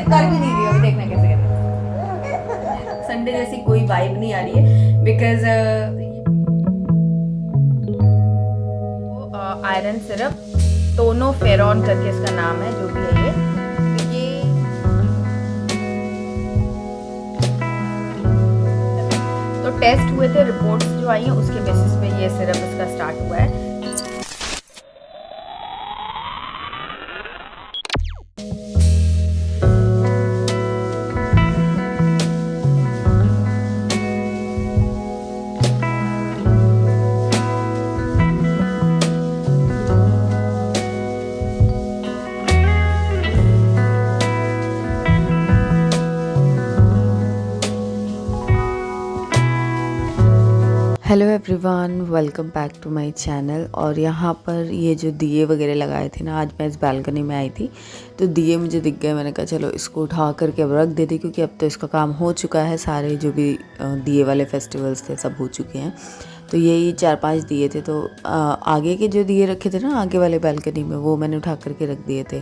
कर भी नहीं रही हो, देखना कैसे कर रही है। संडे जैसी कोई वाइब नहीं आ रही है बिकॉज आयरन सिरप टोनोफेरॉन करके इसका नाम है, जो भी है ये। तो ये तो टेस्ट हुए थे, रिपोर्ट्स जो आई हैं उसके बेसिस पे ये सिरप इसका स्टार्ट हुआ है। Hello everyone, welcome back to my channel. और यहाँ पर ये जो दिए वगैरह लगाए थे ना, आज मैं इस बालकनी में आई थी तो दिए मुझे दिख गए। मैंने कहा चलो इसको उठा करके अब रख देती, क्योंकि अब तो इसका काम हो चुका है। सारे जो भी दिए वाले फेस्टिवल्स थे सब हो चुके हैं। तो यही 4-5 दिए थे, तो आगे के जो दिए रखे थे ना आगे वाले बालकनी में, वो मैंने उठा करके रख दिए थे।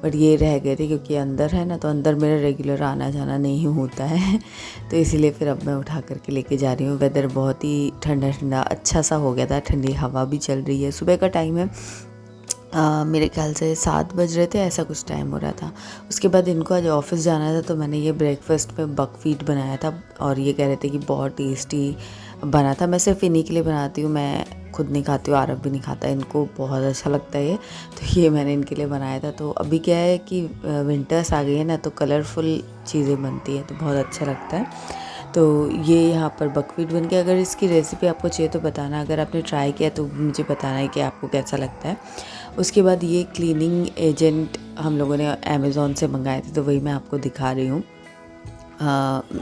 बट ये रह गए थे क्योंकि अंदर है ना, तो अंदर मेरा रेगुलर आना जाना नहीं होता है तो इसीलिए फिर अब मैं उठा करके लेके जा रही हूँ। वेदर बहुत ही ठंडा ठंडा अच्छा सा हो गया था, ठंडी हवा भी चल रही है। सुबह का टाइम है, मेरे ख्याल से 7 बज रहे थे, ऐसा कुछ टाइम हो रहा था। उसके बाद इनको आज ऑफिस जाना था, तो मैंने ये ब्रेकफास्ट में बकफीट बनाया था और ये कह रहे थे कि बहुत टेस्टी बना था। मैं सिर्फ इन्हीं के लिए बनाती हूँ, मैं खुद नहीं खाती हूँ, आरव भी नहीं खाता, इनको बहुत अच्छा लगता है ये, तो ये मैंने इनके लिए बनाया था। तो अभी क्या है कि विंटर्स आ गई है ना, तो कलरफुल चीज़ें बनती हैं तो बहुत अच्छा लगता है। तो ये यहाँ पर बकवीट बन के, अगर इसकी रेसिपी आपको चाहिए तो बताना, अगर आपने ट्राई किया तो मुझे बताना है कि आपको कैसा लगता है। उसके बाद ये क्लीनिंग एजेंट हम लोगों ने अमेज़ॉन से मंगाए थे, तो वही मैं आपको दिखा रही हूँ।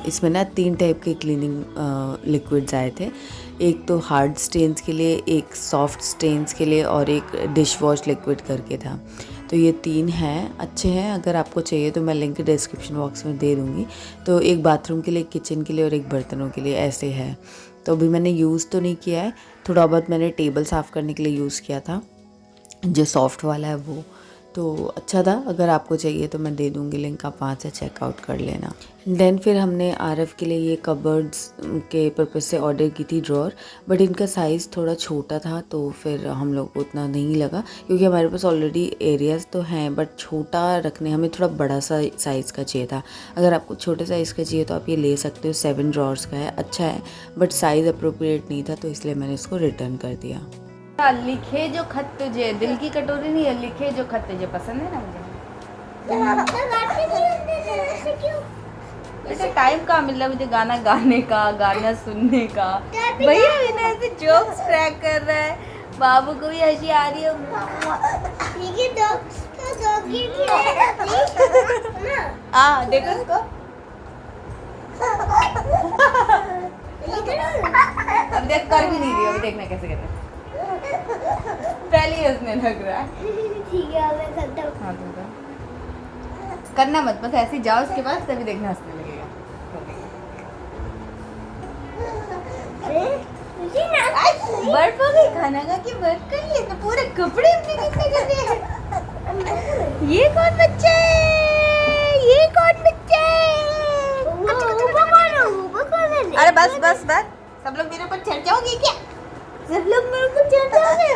इसमें ना 3 टाइप के क्लीनिंग लिक्विड्स आए थे। एक तो हार्ड स्टेन्स के लिए, एक सॉफ्ट स्टेन्स के लिए और एक डिश वॉश लिक्विड करके था। तो ये 3 हैं, अच्छे हैं। अगर आपको चाहिए तो मैं लिंक डिस्क्रिप्शन बॉक्स में दे दूँगी। तो एक बाथरूम के लिए, किचन के लिए और एक बर्तनों के लिए, ऐसे है। तो अभी मैंने यूज़ तो नहीं किया है, थोड़ा बहुत मैंने टेबल साफ़ करने के लिए यूज़ किया था, जो सॉफ्ट वाला है वो। तो अच्छा था, अगर आपको चाहिए तो मैं दे दूँगी लिंक, आप वहाँ से चेकआउट कर लेना। देन फिर हमने आरव के लिए ये कबर्ड्स के पर्पज़ से ऑर्डर की थी ड्रॉर, बट इनका साइज़ थोड़ा छोटा था, तो फिर हम लोग को उतना नहीं लगा, क्योंकि हमारे पास ऑलरेडी एरियाज़ तो हैं, बट छोटा रखने, हमें थोड़ा बड़ा सा साइज़ का चाहिए था। अगर आपको छोटे साइज़ का चाहिए तो आप ये ले सकते हो, 7 ड्रॉर्स का है, अच्छा है, बट साइज़ अप्रोप्रिएट नहीं था, तो इसलिए मैंने इसको रिटर्न कर दिया। लिखे जो खत तुझे, दिल की कटोरी नहीं है, लिखे जो खत तुझे पसंद है ना मुझे। बेटा टाइम कहाँ मिल रहा है मुझे गाना गाने का, गाना सुनने का। भैया मैंने ऐसे जोक्स क्रैक कर रहा है, बाबू को भी हंसी आ रही है। देखो इसको। अब देख कर भी नहीं रही हो, देखना कैसे कर रहा है। पहले ही उसने लग रहा है। ठीक है मैं करता हूँ। हाँ तुम करना मत, बस ऐसे जाओ, उसके बाद तभी देखना हंसने लगेगा। बर्फ हो गई, खाना खा के बर्फ कर लिए तो पूरे कपड़े अपने कितने कर दिए। ये कौन बच्चा है, ये कौन बच्चा है? अरे बस बस बस, सब लोग मेरे ऊपर चढ़ जाओगे क्या? सब लोग मेरे ऊपर चढ़ जाओगे?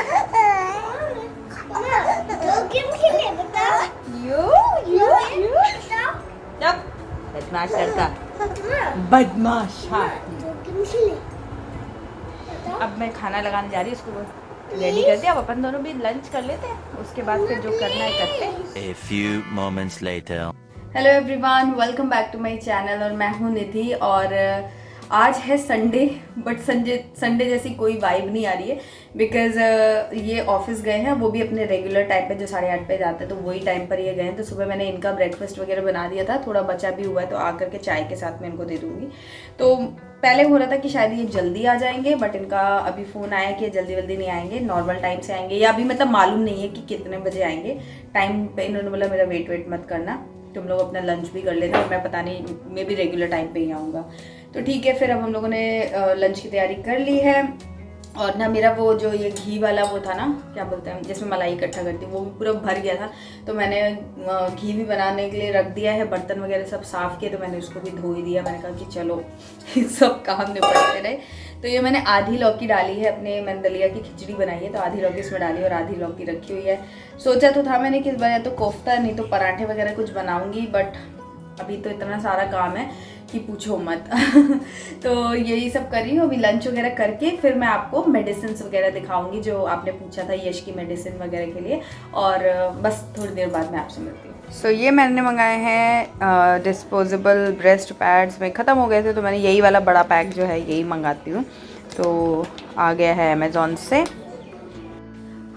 बदमाश लड़का, बदमाश। हाँ अब मैं खाना लगाने जा रही हूँ, उसको रेडी कर दिया। अब अपन दोनों भी लंच कर लेते हैं, उसके बाद फिर जो करना है करते हैं। A few moments later. Hello everyone, welcome back to my channel. और मैं हूँ निधि, और आज है संडे, बट संडे जैसी कोई वाइब नहीं आ रही है बिकॉज ये ऑफिस गए हैं, वो भी अपने रेगुलर टाइम पे, जो 8:30 पे जाते हैं, तो वही टाइम पर ये गए हैं। तो सुबह मैंने इनका ब्रेकफास्ट वगैरह बना दिया था, थोड़ा बचा भी हुआ है, तो आकर के चाय के साथ मैं इनको दे दूँगी। तो पहले हो रहा था कि शायद ये जल्दी आ जाएंगे, बट इनका अभी फ़ोन आया कि जल्दी नहीं आएंगे, नॉर्मल टाइम से आएंगे, या अभी मतलब मालूम नहीं है कि कितने बजे आएंगे। टाइम पे इन्होंने बोला मेरा वेट मत करना, तुम लोग अपना लंच भी कर लेते हो, मैं पता नहीं, मैं भी रेगुलर टाइम पे ही आऊँगा। तो ठीक है, फिर अब हम लोगों ने लंच की तैयारी कर ली है। और ना मेरा वो जो ये घी वाला वो था ना, क्या बोलते हैं, जिसमें मलाई इकट्ठा करती हूँ, वो भी पूरा भर गया था। तो मैंने घी भी बनाने के लिए रख दिया है, बर्तन वगैरह सब साफ़ किए, तो मैंने उसको भी धो ही दिया। मैंने कहा कि चलो सब काम निपटते रहे। तो ये मैंने आधी लौकी डाली है, अपने मैंने दलिया की खिचड़ी बनाई है, तो आधी लौकी इसमें डाली और आधी लौकी रखी हुई है। सोचा तो था मैंने कि इस बार या तो कोफ्ता नहीं तो पराठे वगैरह कुछ बनाऊँगी, बट अभी तो इतना सारा काम है कि पूछो मत। तो यही सब कर रही हूँ अभी। लंच वगैरह करके फिर मैं आपको मेडिसिन वगैरह दिखाऊंगी जो आपने पूछा था यश की मेडिसिन वगैरह के लिए, और बस थोड़ी देर बाद मैं आपसे मिलती हूँ। सो ये मैंने मंगाए हैं डिस्पोजेबल ब्रेस्ट पैड्स, में ख़त्म हो गए थे तो मैंने यही वाला बड़ा पैक जो है यही मंगाती हूँ। तो आ गया है अमेज़ॉन से।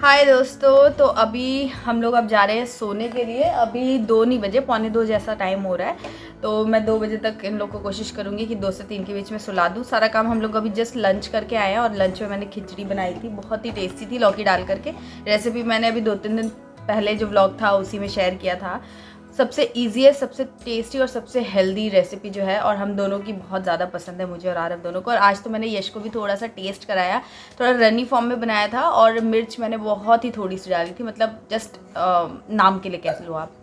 हाय दोस्तों, तो अभी हम लोग अब जा रहे हैं सोने के लिए। अभी 2 नहीं बजे, 1:45 जैसा टाइम हो रहा है। तो मैं 2 बजे तक इन लोग को कोशिश करूँगी कि 2 से 3 के बीच में सुला दूँ। सारा काम हम लोग अभी जस्ट लंच करके आए हैं, और लंच में मैंने खिचड़ी बनाई थी, बहुत ही टेस्टी थी, लौकी डाल करके। रेसिपी मैंने अभी 2-3 दिन पहले जो व्लॉग था उसी में शेयर किया था। सबसे ईजीएस्ट, सबसे टेस्टी और सबसे हेल्दी रेसिपी जो है, और हम दोनों की बहुत ज़्यादा पसंद है, मुझे और आरव दोनों को। और आज तो मैंने यश को भी थोड़ा सा टेस्ट कराया, थोड़ा रनी फॉर्म में बनाया था, और मिर्च मैंने बहुत ही थोड़ी सी डाली थी, मतलब जस्ट नाम के लिए कह लो आप।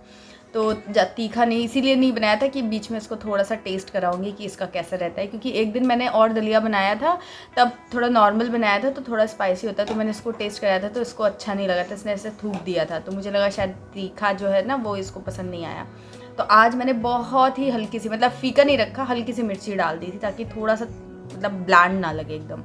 तो तीखा नहीं, इसीलिए नहीं बनाया था कि बीच में इसको थोड़ा सा टेस्ट कराऊंगी कि इसका कैसा रहता है, क्योंकि एक दिन मैंने और दलिया बनाया था तब थोड़ा नॉर्मल बनाया था, तो थोड़ा स्पाइसी होता है, तो मैंने इसको टेस्ट कराया था तो इसको अच्छा नहीं लगा था, इसने ऐसे थूक दिया था, तो मुझे लगा शायद तीखा जो है ना वो इसको पसंद नहीं आया। तो आज मैंने बहुत ही हल्की सी, मतलब फीका नहीं रखा, हल्की सी मिर्ची डाल दी थी ताकि थोड़ा सा मतलब ब्लैंड ना लगे एकदम।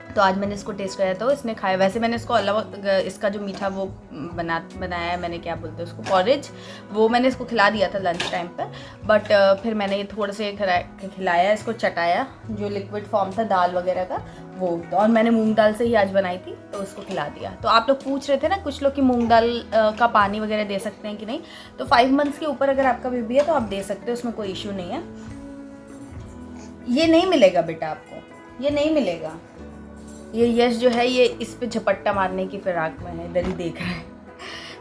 तो आज मैंने इसको टेस्ट कराया तो इसने खाया। वैसे मैंने इसको अलग, इसका जो मीठा वो बनाया है मैंने, क्या बोलते हैं उसको, पॉरेज, वो मैंने इसको खिला दिया था लंच टाइम पर। बट फिर मैंने ये थोड़ा से खिलाया, इसको चटाया, जो लिक्विड फॉर्म था दाल वगैरह का वो, और मैंने मूंग दाल से ही आज बनाई थी तो उसको खिला दिया। तो आप लोग पूछ रहे थे ना कुछ लोग कि मूंग दाल का पानी वगैरह दे सकते हैं कि नहीं, तो 5 मंथ्स के ऊपर अगर आपका बेबी है तो आप दे सकते हो, उसमें कोई इशू नहीं है। ये नहीं मिलेगा बेटा आपको, ये नहीं मिलेगा। ये यश जो है ये इस पे झपट्टा मारने की फिराक में है, इधर ही देख रहा है।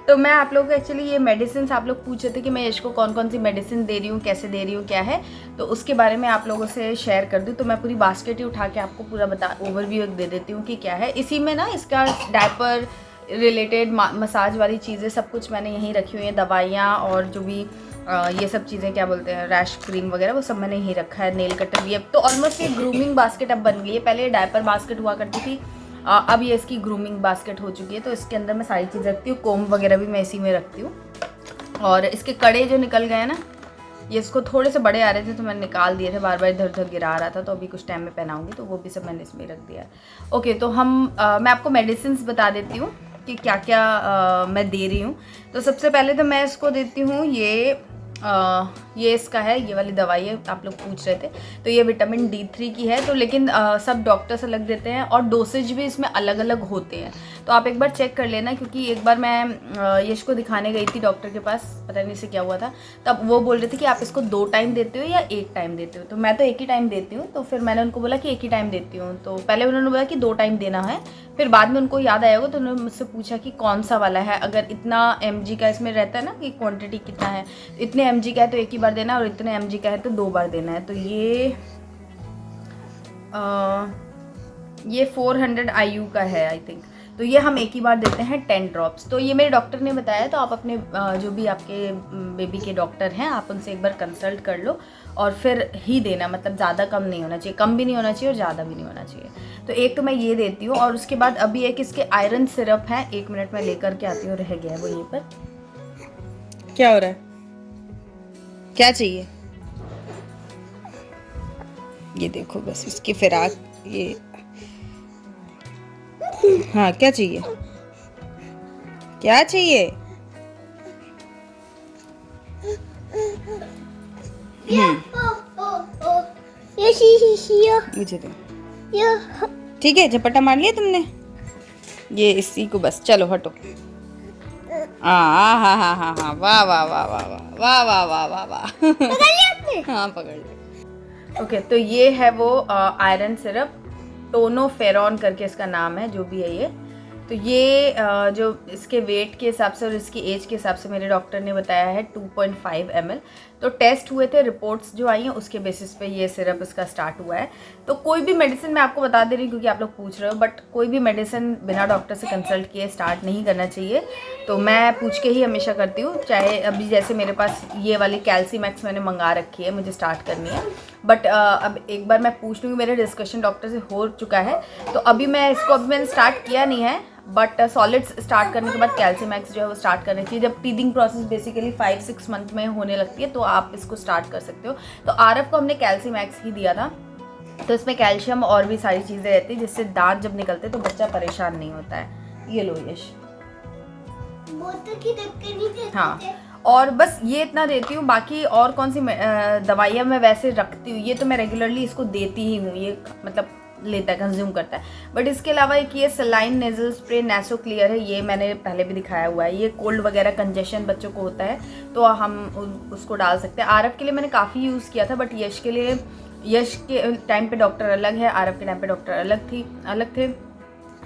तो मैं आप लोगों को एक्चुअली ये मेडिसिन, आप लोग पूछ रहे थे कि मैं यश को कौन कौन सी मेडिसिन दे रही हूँ, कैसे दे रही हूँ, क्या है, तो उसके बारे में आप लोगों से शेयर कर दूँ। तो मैं पूरी बास्केट ही उठा के आपको पूरा ओवरव्यू दे देती हूँ कि क्या है। इसी में ना इसका डायपर रिलेटेड मसाज वाली चीज़ें सब कुछ मैंने यहीं रखी हुई हैं, दवाइयाँ और जो भी ये सब चीज़ें क्या बोलते हैं, रैश क्रीम वगैरह, वो सब मैंने यहीं रखा है। नेल कटर भी है। तो ऑलमोस्ट ये ग्रूमिंग बास्केट अब बन गई है। पहले ये डायपर बास्केट हुआ करती थी, अब ये इसकी ग्रूमिंग बास्केट हो चुकी है। तो इसके अंदर मैं सारी चीज़ रखती हूँ, कोम वगैरह भी मैं इसी में रखती हूँ। और इसके कड़े जो निकल गए ना, ये इसको थोड़े से बड़े आ रहे थे तो मैंने निकाल दिए थे, बार बार इधर उधर गिरा रहा था, तो अभी कुछ टाइम में पहनाऊंगी तो वो भी सब मैंने इसमें रख दिया है। ओके, तो मैं आपको मेडिसिन बता देती हूँ कि क्या क्या मैं दे रही हूँ। तो सबसे पहले तो मैं इसको देती हूँ ये इसका है, ये वाली दवाई है, आप लोग पूछ रहे थे। तो ये विटामिन D3 की है, तो लेकिन सब डॉक्टर्स अलग देते हैं और डोसेज भी इसमें अलग अलग होते हैं। तो आप एक बार चेक कर लेना, क्योंकि एक बार मैं यश को दिखाने गई थी डॉक्टर के पास, पता नहीं से क्या हुआ था, तब वो बोल रहे थे कि आप इसको 2 टाइम देते हो या 1 टाइम देते हो। तो मैं तो 1 ही टाइम देती हूँ, तो फिर मैंने उनको बोला कि 1 ही टाइम देती हूँ। तो पहले उन्होंने बोला कि 2 टाइम देना है, फिर बाद में उनको याद आया होगा तो उन्होंने मुझसे पूछा कि कौन सा वाला है। अगर इतना mg का इसमें रहता है ना कि क्वांटिटी कितना है, इतने mg का है तो 1 ही बार देना है, और इतने mg का है तो 2 बार देना है। तो ये 400 IU का है आई थिंक। तो ये हम 1 ही बार देते हैं 10 ड्रॉप्स। तो ये मेरे डॉक्टर ने बताया, तो आप अपने जो भी आपके बेबी के डॉक्टर हैं आप उनसे एक बार कंसल्ट कर लो और फिर ही देना, मतलब ज़्यादा कम नहीं होना चाहिए, कम भी नहीं होना चाहिए और ज़्यादा भी नहीं होना चाहिए। तो एक तो मैं ये देती हूँ, और उसके बाद अभी एक इसके आयरन सिरप है, 1 मिनट में लेकर के आती हूँ, रह गया है वो यहीं पर। क्या हो रहा है, क्या चाहिए? ये देखो बस इसकी फिराक, ये हाँ, क्या चाहिए, क्या चाहिए? मुझे दो, ठीक है। झपट्टा मार लिया तुमने, ये इसी को बस, चलो हटो। हाँ हाँ हाँ हाँ हाँ, वाह वाह वाह वाह वाह वाह वाह वाह वाह, पकड़ लिया आपने? हाँ, पकड़ लिया। ओके, तो ये है वो आयरन सिरप, टोनोफेरॉन करके इसका नाम है, जो भी है ये। तो ये जो इसके वेट के हिसाब से और इसकी एज के हिसाब से मेरे डॉक्टर ने बताया है 2.5 ml। तो टेस्ट हुए थे, रिपोर्ट्स जो आई हैं उसके बेसिस पे ये सिरप इसका स्टार्ट हुआ है। तो कोई भी मेडिसिन, मैं आपको बता दे रही हूँ क्योंकि आप लोग पूछ रहे हो, बट कोई भी मेडिसिन बिना डॉक्टर से कंसल्ट किए स्टार्ट नहीं करना चाहिए। तो मैं पूछ के ही हमेशा करती हूँ। चाहे अभी जैसे मेरे पास ये वाली कैल्सीमैक्स मैंने मंगा रखी है, मुझे स्टार्ट करनी है, बट अब एक बार मैं पूछ लूँगी। मेरा डिस्कशन डॉक्टर से हो चुका है, तो अभी मैंने स्टार्ट किया नहीं है, बट सॉलिड्स स्टार्ट करने के बाद कैल्सीमैक्स जो है वो स्टार्ट करनी चाहिए। जब टीथिंग प्रोसेस बेसिकली 5-6 मंथ में होने लगती है तो आप इसको स्टार्ट कर सकते हो। तो आरफ को हमने कैल्सीमैक्स ही दिया था। तो इसमें कैल्शियम और भी सारी चीज़ें रहती है जिससे दांत जब निकलते तो बच्चा परेशान नहीं होता है। ये लो यश, बोतल की ढक्कन नहीं देते। हाँ, और बस ये इतना देती हूँ। बाकी और कौन सी दवाइयाँ मैं वैसे रखती हूँ, ये तो मैं रेगुलरली इसको देती ही हूँ, ये मतलब लेता है, कंज्यूम करता है। बट इसके अलावा एक ये saline nasal spray NESO clear है, ये मैंने पहले भी दिखाया हुआ है। ये कोल्ड वगैरह कंजेशन बच्चों को होता है तो हम उसको डाल सकते हैं। आरफ के लिए मैंने काफ़ी यूज़ किया था, बट यश के टाइम पे डॉक्टर अलग है, आरफ के टाइम पे डॉक्टर अलग थे।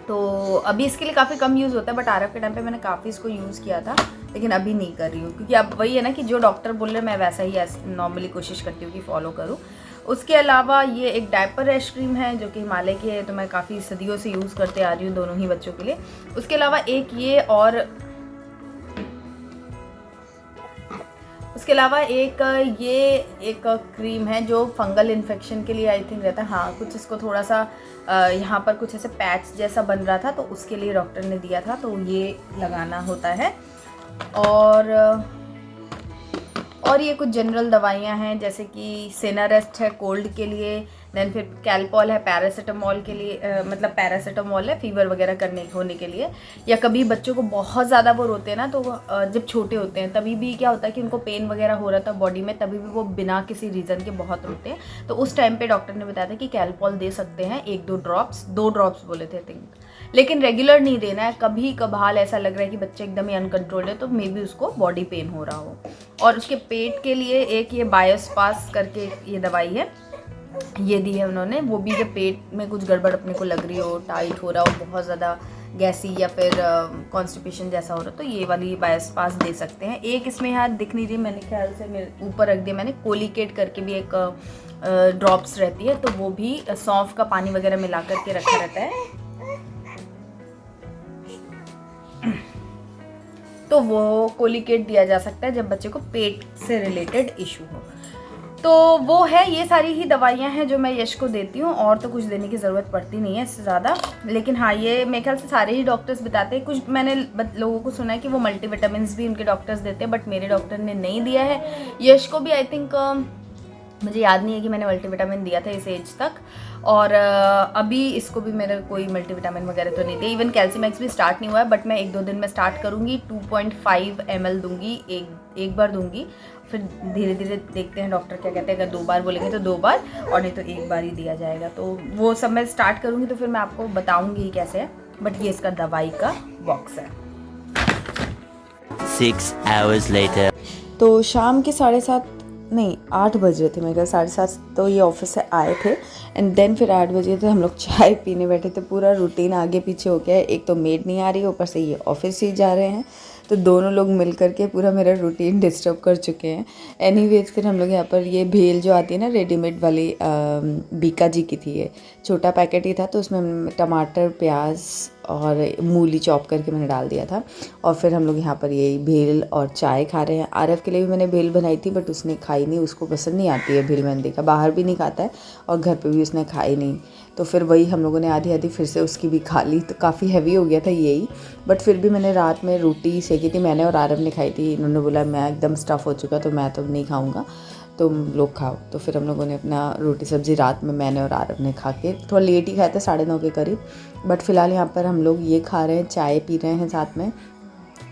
तो अभी इसके लिए काफ़ी कम यूज़ होता है, बट आरफ के टाइम पे मैंने काफ़ी इसको यूज़ किया था, लेकिन अभी नहीं कर रही हूँ क्योंकि अब वही है ना कि जो डॉक्टर बोल रहे हैं मैं वैसा ही नॉर्मली कोशिश करती हूँ कि फॉलो करूँ। उसके अलावा ये एक डायपर रैश क्रीम है जो कि हिमालय की है, तो मैं काफ़ी सदियों से यूज़ करते आ रही हूँ दोनों ही बच्चों के लिए। उसके अलावा एक एक क्रीम है जो फंगल इन्फेक्शन के लिए आई थिंक रहता है। हाँ, कुछ इसको थोड़ा सा यहाँ पर कुछ ऐसे पैच जैसा बन रहा था तो उसके लिए डॉक्टर ने दिया था, तो ये लगाना होता है। और ये कुछ जनरल दवाइयाँ हैं जैसे कि सेनारेस्ट है कोल्ड के लिए, देन फिर कैलपॉल है पैरासीटामॉल के लिए, मतलब पैरासीटामॉल है फीवर वगैरह होने के लिए। या कभी बच्चों को बहुत ज़्यादा वो रोते हैं ना, तो जब छोटे होते हैं तभी भी क्या होता है कि उनको पेन वगैरह हो रहा था बॉडी में, तभी भी वो बिना किसी रीज़न के बहुत रोते हैं। तो उस टाइम पे डॉक्टर ने बताया था कि कैलपॉल दे सकते हैं 1-2 ड्रॉप्स बोले थे थिंक, लेकिन रेगुलर नहीं देना है। कभी कभार ऐसा लग रहा है कि बच्चे एकदम ही अनकंट्रोल्ड है तो मे बी उसको बॉडी पेन हो रहा हो। और उसके पेट के लिए एक ये बायोस्पास करके ये दवाई है, ये दी है उन्होंने। वो भी जब पेट में कुछ गड़बड़ अपने को लग रही हो, टाइट हो रहा हो, बहुत ज़्यादा गैसी या फिर कॉन्स्टिपेशन जैसा हो रहा हो, तो ये वाली बायोस्पास दे सकते हैं। एक इसमें यहाँ दिख नहीं रही, मैंने ख्याल से मेरे ऊपर रख दिया मैंने, कोलिकेट करके भी एक ड्रॉप्स रहती है, तो वो भी सौंफ का पानी वगैरह मिला करके रखा रहता है, तो वो कोलिकेट दिया जा सकता है जब बच्चे को पेट से रिलेटेड इशू हो। तो वो है, ये सारी ही दवाइयाँ हैं जो मैं यश को देती हूँ, और तो कुछ देने की ज़रूरत पड़ती नहीं है इससे ज़्यादा। लेकिन हाँ, ये मेरे ख्याल से सारे ही डॉक्टर्स बताते हैं। कुछ मैंने लोगों को सुना है कि वो मल्टीविटामिन्स भी उनके डॉक्टर्स देते हैं, बट मेरे डॉक्टर ने नहीं दिया है। यश को भी आई थिंक मुझे याद नहीं है कि मैंने मल्टीविटामिन दिया था इस एज तक, और अभी इसको भी मेरा कोई मल्टीविटामिन वगैरह तो नहीं दिया। इवन कैल्सीमैक्स भी स्टार्ट नहीं हुआ है, बट मैं 1-2 दिन में स्टार्ट करूँगी। 2.5 ml दूंगी, एक बार दूंगी, फिर धीरे धीरे देखते हैं डॉक्टर क्या कहते हैं। अगर 2 बार बोलेंगे तो 2 बार, और नहीं तो 1 बार ही दिया जाएगा। तो वो सब मैं स्टार्ट करूँगी तो फिर मैं आपको बताऊँगी कैसे है। बट ये इसका दवाई का बॉक्स है। 6 hours later. तो शाम के 8 बज रहे थे, मेरे ख्याल 7:30 तो ये ऑफिस से आए थे, एंड देन फिर 8 बजे थे हम लोग चाय पीने बैठे थे। पूरा रूटीन आगे पीछे हो गया है, एक तो मेड नहीं आ रही, ऊपर से ये ऑफिस ही जा रहे हैं, तो दोनों लोग मिल करके पूरा मेरा रूटीन डिस्टर्ब कर चुके हैं। एनीवेज फिर हम लोग यहाँ पर ये भेल जो आती है ना रेडीमेड वाली, बीका जी की थी, ये छोटा पैकेट ही था, तो उसमें टमाटर, प्याज और मूली चॉप करके मैंने डाल दिया था। और फिर हम लोग यहाँ पर यही भेल और चाय खा रहे हैं। आरफ के लिए भी मैंने भेल बनाई थी, बट उसने खाई नहीं, उसको पसंद नहीं आती है भेल, मैंने देखा बाहर भी नहीं खाता है और घर पे भी उसने खाई नहीं। तो फिर वही हम लोगों ने आधी फिर से उसकी भी खा ली, तो काफ़ी हैवी हो गया था यही। बट फिर भी मैंने रात में रोटी सेकी थी, मैंने और आरव ने खाई थी। इन्होंने बोला मैं एकदम स्टफ़ हो चुका तो मैं तो नहीं खाऊँगा, तुम लोग खाओ। तो फिर हम लोगों ने अपना रोटी सब्ज़ी रात में मैंने और आरव ने खा के थोड़ा लेट ही खाए थे, 9:30 के करीब। बट फ़िलहाल यहाँ पर हम लोग ये खा रहे हैं, चाय पी रहे हैं साथ में,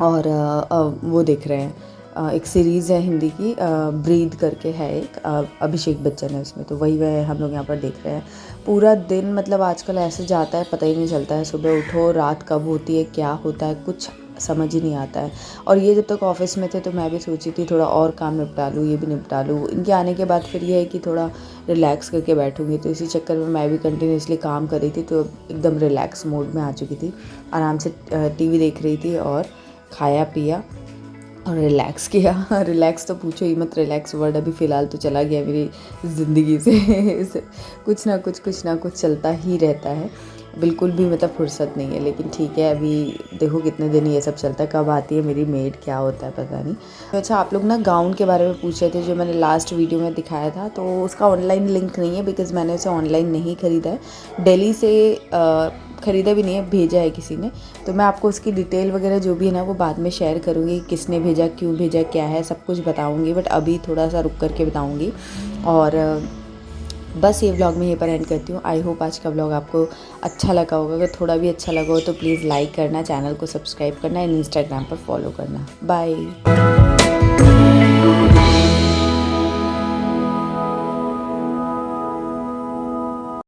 और वो देख रहे हैं। एक सीरीज़ है हिंदी की, ब्रीद करके है एक, अभिषेक बच्चन है उसमें, तो वही वह हम लोग यहाँ पर देख रहे हैं। पूरा दिन मतलब आजकल ऐसे जाता है पता ही नहीं चलता है, सुबह उठो रात कब होती है क्या होता है कुछ समझ ही नहीं आता है। और ये जब तक ऑफिस में थे तो मैं भी सोची थी थोड़ा और काम निपटा लूँ, ये भी निपटा लूँ। इनके आने के बाद फिर ये है कि थोड़ा रिलैक्स करके बैठूँगी, तो इसी चक्कर में मैं भी कंटिन्यूसली काम कर रही थी, तो एकदम रिलैक्स मोड में आ चुकी थी। आराम से टीवी देख रही थी और खाया पिया और रिलैक्स किया। रिलैक्स तो पूछो ही मत, रिलैक्स वर्ड अभी फ़िलहाल तो चला गया मेरी ज़िंदगी से। कुछ ना कुछ चलता ही रहता है, बिल्कुल भी मतलब फुर्सत नहीं है। लेकिन ठीक है, अभी देखो कितने दिन ये सब चलता है, कब आती है मेरी मेड क्या होता है पता नहीं। तो अच्छा, आप लोग ना गाउन के बारे में पूछ रहे थे जो मैंने लास्ट वीडियो में दिखाया था, तो उसका ऑनलाइन लिंक नहीं है बिकॉज़ मैंने उसे ऑनलाइन नहीं ख़रीदा है, दिल्ली से ख़रीदा भी नहीं है, भेजा है किसी ने। तो मैं आपको उसकी डिटेल वगैरह जो भी है ना वो बाद में शेयर करूँगी, किसने भेजा, क्यों भेजा, क्या है, सब कुछ बताऊँगी। बट अभी थोड़ा सा रुक करके बताऊँगी। और बस ये व्लॉग मैं यहीं पर एंड करती हूँ। आई होप आज का व्लॉग आपको अच्छा लगा होगा। अगर थोड़ा भी अच्छा लगा हो तो प्लीज़ लाइक करना, चैनल को सब्सक्राइब करना एंड इंस्टाग्राम पर फॉलो करना। बाय।